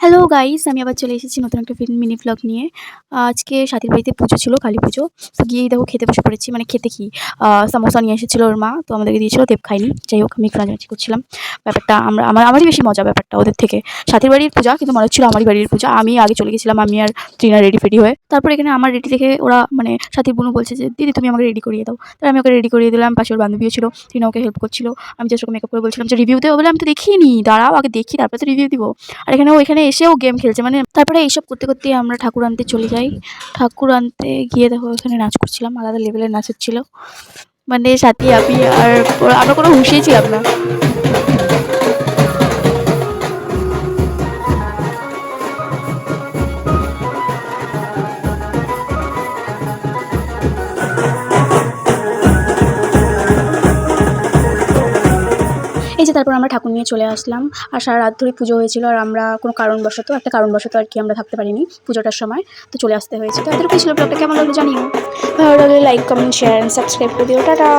Hello guys, আমি আবার চলে এসেছি নতুন একটা মিনি ভ্লগ নিয়ে। আজকে সাথীর বাড়িতে পুজো ছিল, কালী পুজো। তো গিয়েই দেখো খেতে বসে পড়েছি। মানে খেতে কি সামোসা নিয়ে এসেছিল ওর মা, তো আমাদেরকে দিয়েছিল, দেব খাইনি। যাই হোক, আমি একটু নাচানাচি করছিলাম। ব্যাপারটা আমারই বেশি মজা ব্যাপারটা ওদের থেকে। সাথীর বাড়ির পূজা কিন্তু মনে হচ্ছিল আমারই বাড়ির পূজা। আমি আগে চলে গেছিলাম, আমি আর ট্রিনা রেডি ফেডি হয়ে। তারপর এখানে আমার রেডি দেখে ওরা মানে সাথীর বোনও বলছে যে দিদি তুমি আমাকে রেডি করিয়ে দাও। তাই আমি ওকে রেডি করিয়ে দিলাম। পাশে ওর বান্ধবীও ছিল, ট্রিনা ওকে হেল্প করছিল। আমি জাস্ট ওকে মেকআপ করে বলছিলাম যে রিভিউ দেবো বলে, আমি তো দেখিনি, দাঁড়াও আগে দেখি তারপরে তো রিভিউ দিব। আর এখানে এসেও গেম খেলছে। মানে তারপরে এইসব করতে করতেই আমরা ঠাকুর আনতে চলে যাই। ঠাকুর আনতে গিয়ে দেখো এখানে নাচ করছিলাম, আলাদা লেভেলের নাচ হচ্ছিল। মানে সাথী আমি আর আমরা কোনো হুঁশিয়াই ছিলাম না। এই যে তারপর আমরা ঠাকুর নিয়ে চলে আসলাম। আর সারা রাত ধরে পুজো হয়েছিল, আর আমরা কোনো কারণবশত আর কি আমরা থাকতে পারিনি পুজোটার সময়। তো চলে আসতে হয়েছে। তো এতটুকুই ছিল। ব্লগটা কেমন লাগলো জানিও। ভালো লাগলে like, comment, share and subscribe করে দিও। টাটা।